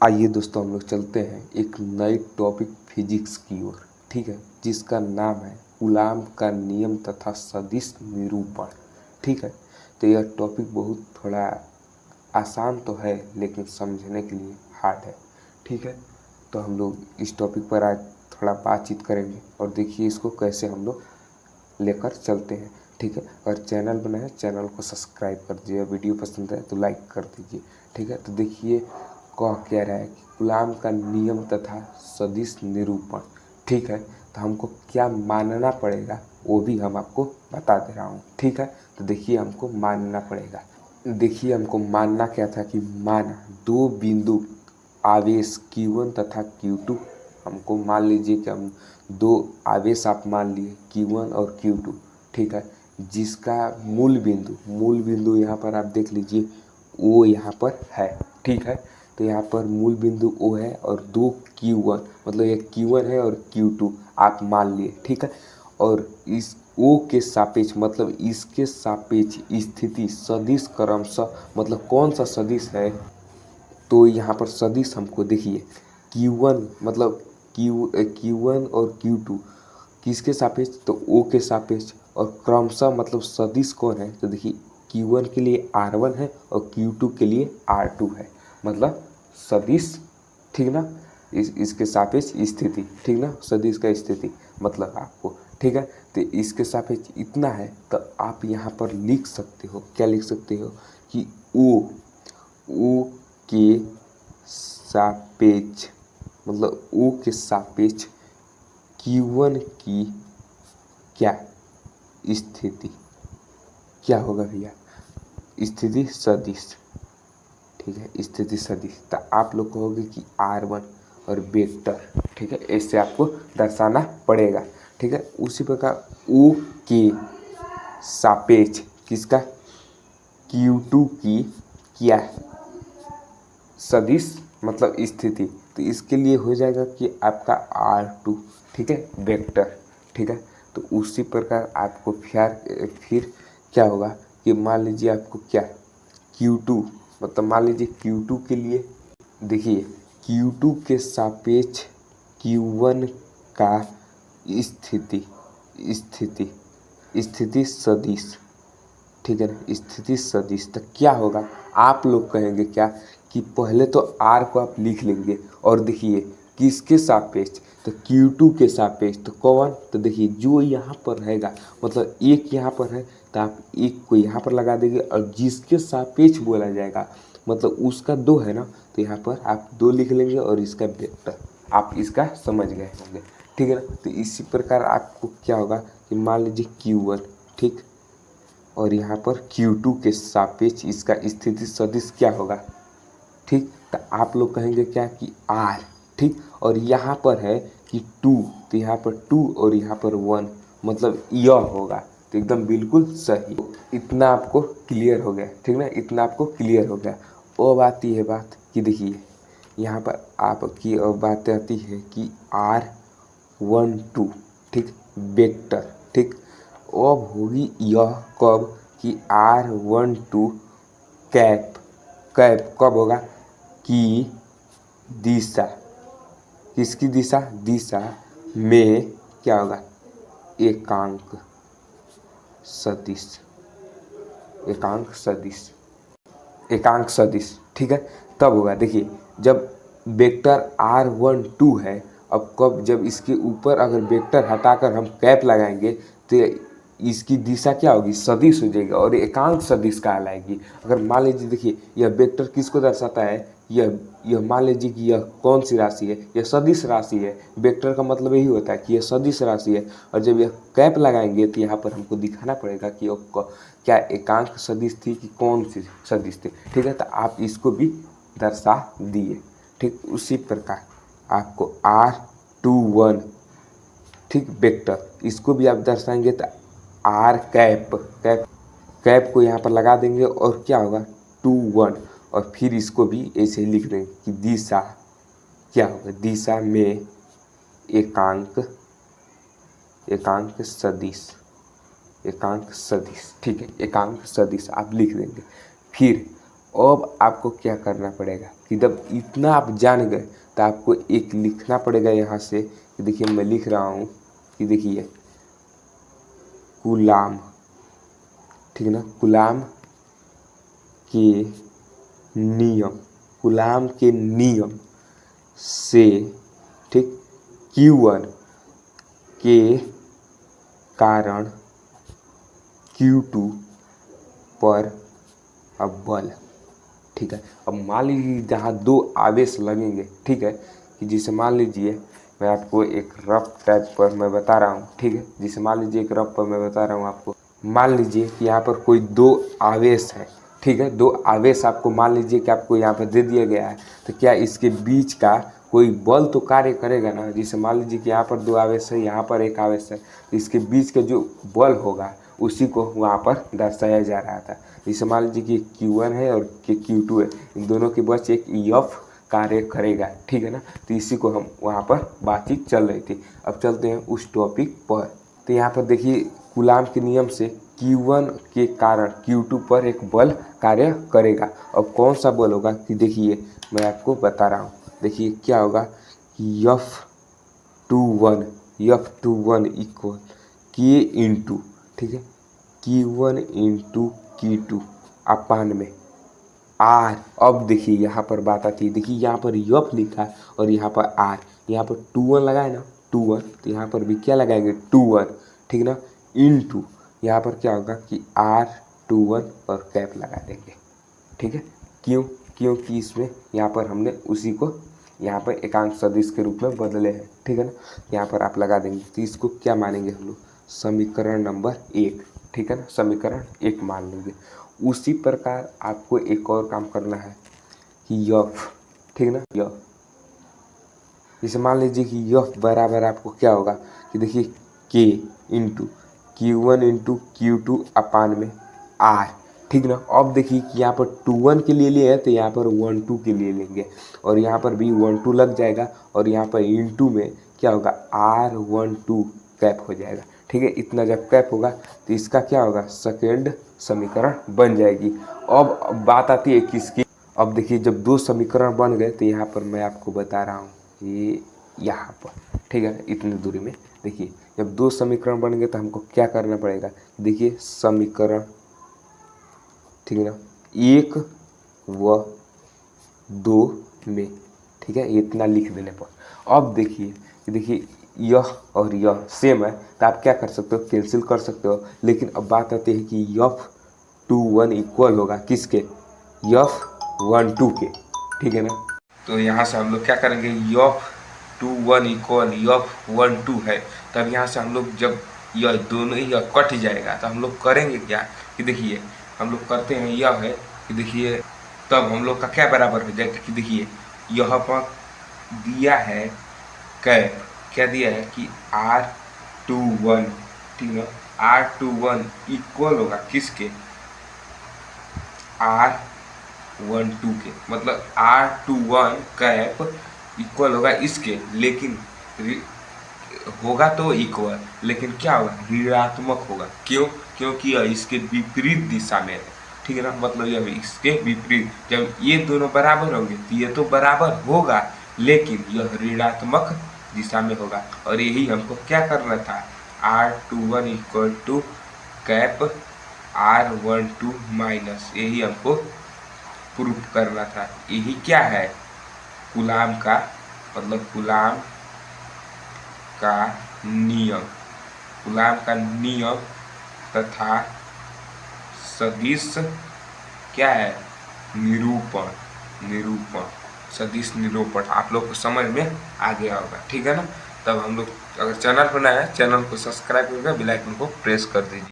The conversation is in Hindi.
आइए दोस्तों, हम लोग चलते हैं एक नई टॉपिक फिजिक्स की ओर। ठीक है, जिसका नाम है कूलाम का नियम तथा सदिश निरूपण। ठीक है, तो यह टॉपिक बहुत थोड़ा आसान तो है लेकिन समझने के लिए हार्ड है। ठीक है, तो हम लोग इस टॉपिक पर आज थोड़ा बातचीत करेंगे और देखिए इसको कैसे हम लोग लेकर चलते हैं। ठीक है, अगर चैनल बना है चैनल को सब्सक्राइब कर दीजिए, वीडियो पसंद है तो लाइक कर दीजिए। ठीक है, तो देखिए कह क्या रहा है कि कूलाम का नियम तथा सदिश निरूपण। ठीक है, तो हमको क्या मानना पड़ेगा वो भी हम आपको बता दे रहा हूँ। ठीक है, तो देखिए हमको मानना पड़ेगा। देखिए हमको मानना क्या था कि माना दो बिंदु आवेश Q1 तथा Q2। हमको मान लीजिए कि हम दो आवेश आप मान लिए Q1 और Q2। ठीक है, जिसका मूल बिंदु यहाँ पर आप देख लीजिए O यहाँ पर है। ठीक है, तो यहाँ पर मूल बिंदु O है और दो Q1 मतलब एक Q1 है और Q2 आप मान लिए। ठीक है, और इस O के सापेक्ष मतलब इसके सापेक्ष स्थिति सदिश क्रमशः मतलब कौन सा सदिश है, तो यहाँ पर सदिश हमको देखिए Q1 मतलब Q1 और Q2 किसके सापेक्ष, तो O के सापेक्ष, और क्रमशः मतलब सदिश कौन है, तो देखिए Q1 के लिए R1 है और Q2 के लिए R2 है, मतलब सदिश। ठीक ना, इसके सापेक्ष स्थिति। ठीक ना, सदिश का स्थिति मतलब आपको। ठीक है, तो इसके सापेक्ष इतना है तो आप यहाँ पर लिख सकते हो, क्या लिख सकते हो कि O के सापेक्ष मतलब O के सापेक्ष Q1 की क्या स्थिति, क्या होगा भैया, स्थिति सदिश। ठीक है, स्थिति सदिश, तो आप लोग कहोगे कि R1 और वेक्टर। ठीक है, ऐसे आपको दर्शाना पड़ेगा। ठीक है, उसी प्रकार O के सापेक्ष किसका, Q2 की क्या सदिश मतलब स्थिति, तो इसके लिए हो जाएगा कि आपका R2। ठीक है, वेक्टर। ठीक है, तो उसी प्रकार आपको फिर क्या होगा कि मान लीजिए आपको क्या Q2 मतलब मान लीजिए Q2 के लिए देखिए Q2 के सापेक्ष Q1 का स्थिति स्थिति स्थिति सदिश। ठीक है ना, स्थिति सदिश, तो क्या होगा, आप लोग कहेंगे क्या कि पहले तो R को आप लिख लेंगे और देखिए किसके सापेक्ष, तो Q2 के सापेक्ष, तो कौन, तो देखिए जो यहाँ पर रहेगा मतलब एक यहाँ पर है तो आप एक को यहाँ पर लगा देंगे और जिसके सापेक्ष बोला जाएगा मतलब उसका दो है ना, तो यहाँ पर आप दो लिख लेंगे और इसका वेक्टर। आप इसका समझ गए होंगे। ठीक है ना, तो इसी प्रकार आपको क्या होगा कि मान लीजिए Q1, ठीक, और यहाँ पर Q2 के सापेक्ष इसका स्थिति सदिश क्या होगा। ठीक, तो आप लोग कहेंगे क्या कि R। ठीक, और यहाँ पर है कि 2, तो यहाँ पर 2 और यहाँ पर 1 मतलब यह होगा, तो एकदम बिल्कुल सही। इतना आपको क्लियर हो गया। ठीक ना, इतना आपको क्लियर हो गया। अब आती है बात कि देखिए यहाँ पर आपकी अब बात आती है कि R12, ठीक, वेक्टर। ठीक, अब होगी यह कब कि R12 कैप, कैप कब होगा कि दिशा, किसकी दिशा, दिशा में क्या होगा, एकांक सदिश, एकांक सदिश, एकांक सदिश। ठीक है, तब होगा देखिए जब वेक्टर R12 है, अब कब, जब इसके ऊपर अगर वेक्टर हटाकर हम कैप लगाएंगे तो इसकी दिशा क्या होगी, सदिश हो जाएगी और एकांक सदिश कहलाएगी। अगर मान लीजिए देखिए यह वेक्टर किसको दर्शाता है, यह मान लीजिए कि यह कौन सी राशि है, यह सदिश राशि है। वेक्टर का मतलब यही होता है कि यह सदिश राशि है और जब यह कैप लगाएंगे तो यहाँ पर हमको दिखाना पड़ेगा कि क्या एकांक सदिश थी कि कौन सी सदिश थी। ठीक है, तो आप इसको भी दर्शा दिए। ठीक, उसी प्रकार आपको R21, ठीक, वेक्टर, इसको भी आप दर्शाएंगे तो R कैप, कैप, कैप को यहाँ पर लगा देंगे और क्या होगा 21, और फिर इसको भी ऐसे ही लिख देंगे कि दिशा क्या होगा, दिशा में एकांक, एकांक सदिश, एकांक सदिश। ठीक है, एकांक सदिश आप लिख देंगे। फिर अब आपको क्या करना पड़ेगा, कि जब इतना आप जान गए तो आपको एक लिखना पड़ेगा यहाँ से कि देखिए मैं लिख रहा हूँ कि देखिए कूलाम, ठीक है ना, कूलाम के नियम, कूलाम के नियम से, ठीक, Q1 के कारण Q2 पर अब बल, ठीक है। अब मान लीजिए जहाँ दो आवेश लगेंगे, ठीक है, कि जिसे मान लीजिए मैं आपको एक रफ टाइप पर मैं बता रहा हूँ, ठीक है, जिसे मान लीजिए एक रफ पर मैं बता रहा हूँ आपको। मान लीजिए कि यहाँ पर कोई दो आवेश है, ठीक है, दो आवेश आपको मान लीजिए कि आपको यहाँ पर दे दिया गया है, तो क्या इसके बीच का कोई बल तो कार्य करेगा ना। जिसे मान लीजिए कि यहाँ पर दो आवेश है, यहाँ पर एक आवेश है, इसके बीच का जो बल होगा उसी को वहाँ पर दर्शाया जा रहा था। जैसे मान लीजिए कि Q1 है और Q2 है, इन दोनों के बीच एक F कार्य करेगा, ठीक है ना। तो इसी को हम वहाँ पर बातचीत चल रही थी। अब चलते हैं उस टॉपिक पर। तो यहाँ पर देखिए कूलाम के नियम से Q1 के कारण Q2 पर एक बल कार्य करेगा। अब कौन सा बल होगा कि देखिए मैं आपको बता रहा हूँ। देखिए क्या होगा कि F21 इक्वल K इंटू, ठीक है, Q1 इंटू Q2 अपान में R। अब देखिए यहाँ पर बात आती है, देखिए यहाँ पर F लिखा है और यहाँ पर R, यहाँ पर 2 1 लगाए ना, 2 1, तो यहाँ पर भी क्या लगाएंगे 2 1, ठीक ना, इंटू यहाँ पर क्या होगा कि R21 और कैप लगा देंगे, ठीक है। क्योंकि इसमें यहाँ पर हमने उसी को यहाँ पर एकांक सदिश के रूप में बदले हैं, ठीक है ना। यहाँ पर आप लगा देंगे तो इसको क्या मानेंगे हम लोग, समीकरण नंबर 1, ठीक है ना, समीकरण 1 मान लेंगे। उसी प्रकार आपको एक और काम करना है कि F, ठीक ना, F, जैसे मान लीजिए कि F बराबर आपको क्या होगा कि देखिए K into Q1 into Q2 अपान में R, ठीक ना। अब देखिए कि यहाँ पर 2 1 के लिए लिए हैं तो यहाँ पर 1 2 के लिए लेंगे और यहाँ पर भी 1 2 लग जाएगा और यहाँ पर इंटू में क्या होगा R12 कैप हो जाएगा, ठीक है। इतना जब कैप होगा तो इसका क्या होगा सेकेंड समीकरण बन जाएगी। अब बात आती है किसकी, अब देखिए जब दो समीकरण बन गए तो यहाँ पर मैं आपको बता रहा हूँ ये यहाँ पर, ठीक है, इतनी दूरी में देखिए जब दो समीकरण बन गए तो हमको क्या करना पड़ेगा, देखिए समीकरण, ठीक है ना, 1 व 2 में, ठीक है, इतना लिख देने पर। अब देखिए यह और यह सेम है तो आप क्या कर सकते हो, कैंसिल कर सकते हो। लेकिन अब बात आती है कि F21 इक्वल होगा किसके, F12 के, ठीक है ना। तो यहाँ से हम लोग क्या करेंगे, F21 इक्वल F12 है, तब यहाँ से हम लोग जब यह दोनों यह कट जाएगा तो हम लोग करेंगे क्या कि देखिए हम लोग करते हैं यह है कि देखिए तब हम लोग का क्या बराबर हो जाएगा कि देखिए यहाँ पर दिया है कैप, क्या दिया है कि R21, ठीक है, R21 इक्वल होगा किसके, R12 के, मतलब R21 कैप इक्वल होगा इसके, लेकिन होगा तो इक्वल, लेकिन क्या होगा ऋणात्मक होगा। क्यों, क्योंकि यह इसके विपरीत दिशा में है, ठीक है ना, मतलब यह इसके विपरीत, जब ये दोनों बराबर होंगे तो ये तो बराबर होगा लेकिन यह ऋणात्मक दिशा में होगा। और यही हमको क्या करना था, R21 equal to cap R12 minus, यही हमको प्रूफ करना था। यही क्या है कूलाम का, मतलब कूलाम का नियम, कूलाम का नियम तथा सदिश क्या है, निरूपण, सदिश निरूपण आप लोग को समझ में आ गया होगा, ठीक है ना। तब हम लोग अगर चैनल पर नया है चैनल को सब्सक्राइब करके बेल आइकन को प्रेस कर दीजिए।